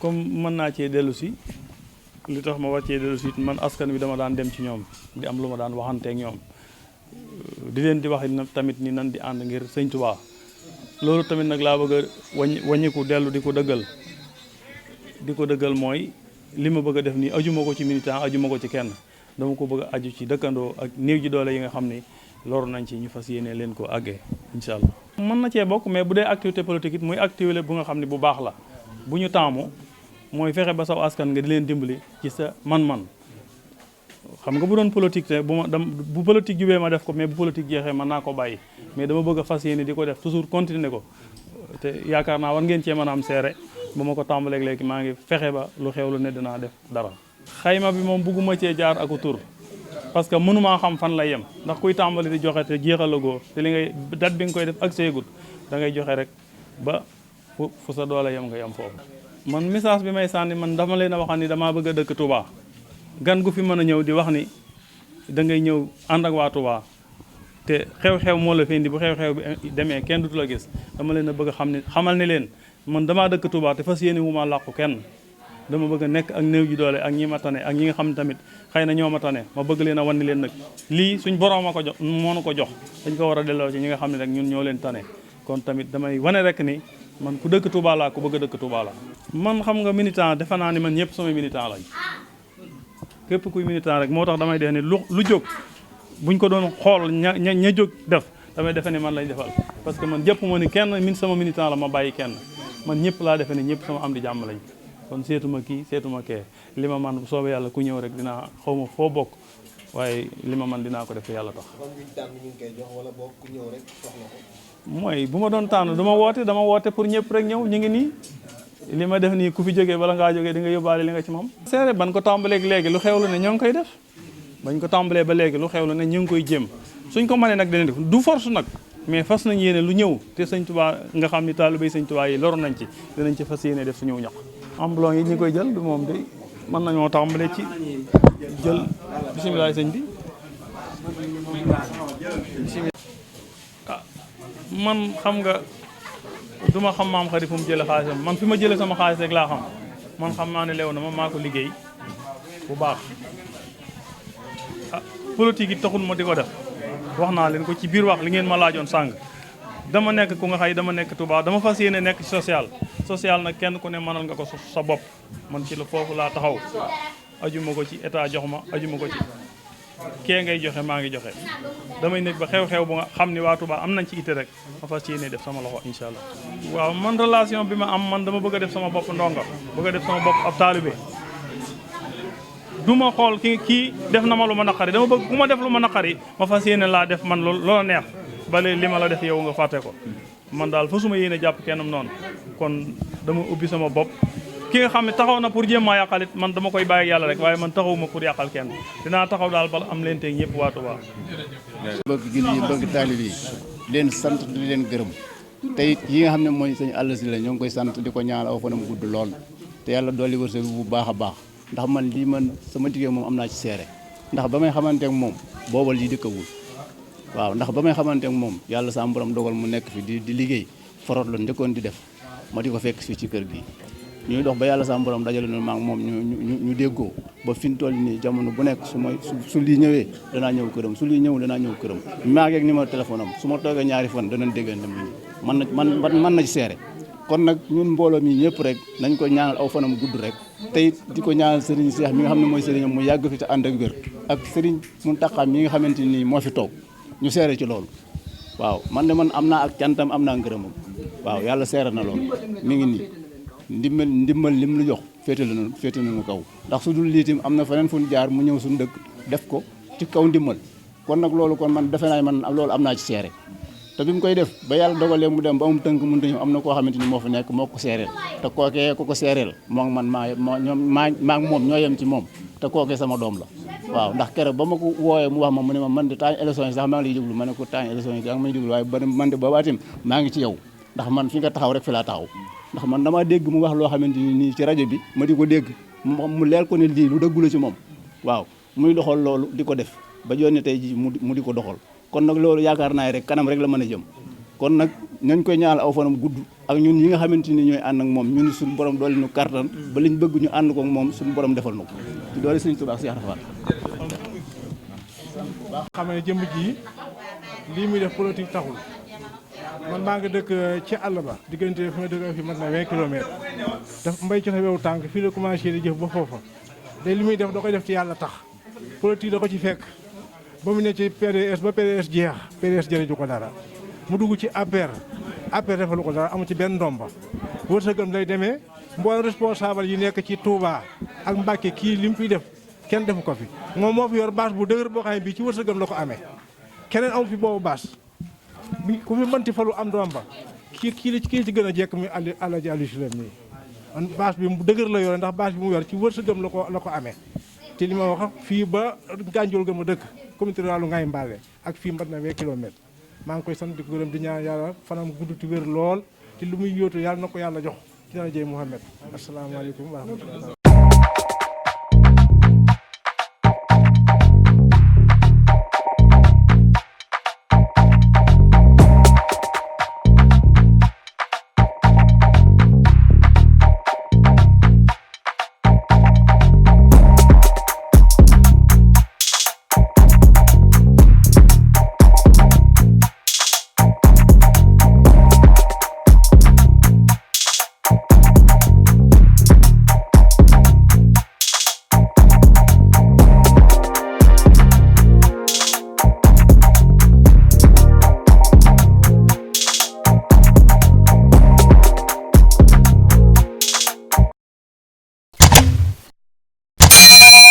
comme mën naa cee dellu si li tax ma war cee dellu si man askan wi dama daan dem ci ñoom di am lu ma daan waxanteeg ñoom di leen di wax tamit ni nan di ànd ngir sëñ Tuubaa loolu tamit nag laa bëgg a wàññiku dellu di ko dëggal mooy li ma bëgg a def nii ajuma ko ci militant ajuma ko ci kenn dama ko bëgg a aju ci dëkkandoo ak néew ji doole yi nga xam ni loru nañ ci ñu fas yéene leen ko àggee incha allah. mën na cee bokk mais bu dee activité politique it muy activité bu nga xam ne bu baax la bu ñu taamu mooy fexe ba saw askan nga di leen dimbali ci sa man-man xam nga bu doon politique te bu politique jubee ma def ko mais bu politique jeexee mën naa ko bàyyi mais dama bëgg a fas yéene di ko def toujours continuer ko te yaakaar naa war ngeen cee mën a am seere ba ma ko tàmbaleeg léegi maa ngi fexe ba lu xew lu ne dinaa def dara. xayma bi moom bugguma cee jaar ak tur parce que mënumaa xam fan la yem ndax kuy tàmbali di joxe te jeexalagoo te li ngay date bi nga koy def ak seegut da ngay joxe rek ba fu sa doole yem nga yem foofu. man message bi may sànni man dama leen a waxal ni damaa bëgg a dëkk Touba gan gu fi mën a ñëw di wax ni da ngay ñëw ànd ak waa Touba te xew-xew moo la fi indi bu xew-xew bi demee kenn dutu la gis dama leen a bëgg a xamal ni leen man damaa dëkk Touba te fas yéene wu ma làqu kenn dama bëgg a nekk ak néew ji doole ak ñi ma tane ak ñi nga xam ne tamit xëy na ñoo ma tane ma bëgg leen a wan ni leen nag lii suñ borom a ko jox moo nu ko jox dañ ko war a delloo ci ñi nga xam ne rek ñun ñoo leen tane kon tamit damay wane rek ni man ku dëkk Touba laa ku bëgg a dëkk Touba laa man xam nga militant defe naa ni man ñëpp samay militant lañ képp kuy militant rek moo tax damay def ni lu jóg buñ ko doon xool ña jóg def damay defe ni man lañ defal parce que man jëpp moo ni kenn sama militant la ma bàyyi kenn man ñëpp laa defe ni ñëpp sama am di jàmm lañ kon seetuma kii seetuma kee li ma man bu soobee yàlla ku ñëw rek dinaa xaw ma foo bokk waaye li ma man dinaa ko def yàlla tax mooy bu ma doon tànn dama woote pour ñëpp rek ñëw ñu ngi nii li ma def nii ku fi jógee bala ngaa jógee di nga yóbbaale li nga ci moom seere ban ko tàmbaleeg léegi lu xewlu ne ñoo ngi koy def bañ ko tàmbalee ba léegi lu xewlu ne ñu ngi koy jéem suñ ko mënee nag dinañ def du force nag mais fas nañ yéene lu ñëw te sëñ Tuubaa nga xam ni taalibé sëñ Tuubaa yi lor nañ ci dinañ ci fas yéene def suñu ñax amblon yi ñi koy jël du moom de mën nañoo tàmbale ci jël bisimilah sëñ bi man xam nga duma xam maam xarit fu mu jëlee xaalisam man fi ma jëlee sama xaalis rek laa xam man xam naa ne lew na ma maa ko liggéey bu baax politique yi taxul ma di ko def wax naa leen ko ci biir wax li ngeen ma laajoon sàng dama nekk ku nga xay dama nekk Touba dama fas yéene nekk ci social nag kenn ku ne mënal nga ko sa bopp man ci la foofu laa taxaw ajuma ko ci état jox ma ajuma ko ci kee ngay joxe maa ngi joxe damay nekk ba xew-xew bu nga xam ni waa Touba am nañ ci itte rek ma fas yéene def sama loxo incha allah. waaw man relation bi ma am man dama bëgg a def sama bopp ndonga bëgg a def sama bopp ab taalibe du ma xool kii def na ma lu ma naqari dama bëgg ku ma def lu ma naqari ma fas yéene laa def man loola neex bale li ma la def yow nga fàtte ko man daal fasuma yéene jàpp kennam noonu kon dama ubbi sama bopp ki nga xam ne taxaw na pour jéem maa yàqal it man dama koy bàyyi yàlla rek waaye man taxawuma pour yàqal kenn dinaa taxaw daal bala am leen teeg ñëpp waa Touba. bëgg gi yi bëgg taalib yi leen sant di leen gërëm te it yi nga xam ne mooy sëñ Alla Sylla ñoo ngi koy sant di ko ñaanal aw fanam gudd lool te yàlla dolli wërsëg bu baax a baax ndax man lii man sama diggee moom am naa ci seere ndax ba may xamante ak moom booba lii dëkkawul waaw ndax ba may xamante ak moom yàlla sa borom dogal mu nekk fi di liggéey forot la njëkkoon di def ma di ko fekk fii ci kër gi ñuy dox ba yàlla sa borom dajale na maag moom ñu déggoo ba fi ñu toll nii jamono bu nekk su lii ñëwee danaa ñëw këram su lii ñëwul danaa ñëw këram maa ngi ak numéro téléphone am su ma toogee ñaari fan danañ déggante man na ci seere kon nag ñun mbooloo mi ñëpp rek nañ ko ñaanal aw fanam gudd rek te it di ko ñaanal Serigne Cheikh mi nga xam ne mooy Serigne mu yàgg fi te ànd ak wér ak Serigne Mountakha mi nga xamante ni moo fi toog ñu seere ci loolu waaw man de man am naa ak cantam am naa ngërëmam waaw yàlla seere na loolu mi ngi nii ndimbal lim lu jox féete nañu kaw ndax su dul liitim am na feneen fu ñu jaar mu ñëw suñu dëkk def ko ci kaw ndimbal kon nag loolu kon man defe naa man loolu am naa ci seere te bi mu koy def ba yàlla dogalee mu dem ba amum tënk mënut a ñëw am na koo xamante ni moo fa nekk moo ko seereel te kookee ko seereel moom man maa moom ñoo yem ci moom te kookee sama doom la waaw ndax keroog ba ma ko wooyee mu wax ma mu ne ma man de temps élection yi sax maa ngi lay déglu ma ne ko temps élection yi daa ngi may déglu waaye man de boobaatim maa ngi ci yow ndax man fi nga taxaw rek fi laa taxaw ndax man damaa dégg mu wax loo xamante ni nii ci rajo bi ma di ko dégg mu leer ko ne lii lu dëggu la ci moom waaw muy doxal loolu di ko def ba jonni tey ji mu di ko doxal kon nag loolu yaakaar naa rek kanam rek la mën a jëm kon nag nañ koy ñaanal aw fanam gudd ak ñun ñi nga xamante ni ñooy ànd ak moom ñun suñu borom doole ñu kartan ba liñ bëgg ñu ànd ko ak moom suñu borom defal na ko ci doole Sëriñ Tuubaa Cheikh Rafal. xam ne jëmb ji lii muy def politique taxul man maa ngi dëkk ci àll ba diggante fi ma dëkk fi mat na 20 kilomètres daf mbay ci sa wewu tànk fii la commencé di jëf ba foofa te li muy def da koy def ci yàlla tax politique da ko ci fekk ba mu ne ci PDS ba PDS jeex PDS jëriñu ko dara mu dugg ci APR defalu ko dara amu ci benn ndomba wërsëgam lay demee mboolem responsable yi nekk ci Touba ak Mbacke kii li mu fiy def kenn defu ko fi moom moo fi yor bâche bu dëgër boo xam ne bii ci wërsëgam la ko amee keneen amu fi boobu bâche bi ku fi mënti falu am ndomba kii ci gën a jekk muy Alaaji Aliou Sylla nii man bâche bi bu dëgër la yore ndax bâche bi mu yor ci wërsëgam la ko amee te li ma wax fii ba Gànjool ga ma dëkk communauté rurale Ngaye Mbalé ak fii mbat na 20 kilomètres maa ngi koy sant di ko gërëm di ñaan yàlla fanam gudd ti wér lool te lu muy yóotu yàlla na ko yàlla jox ci dara jëy Mouhamed asalaamaaleykum wa rahmatulah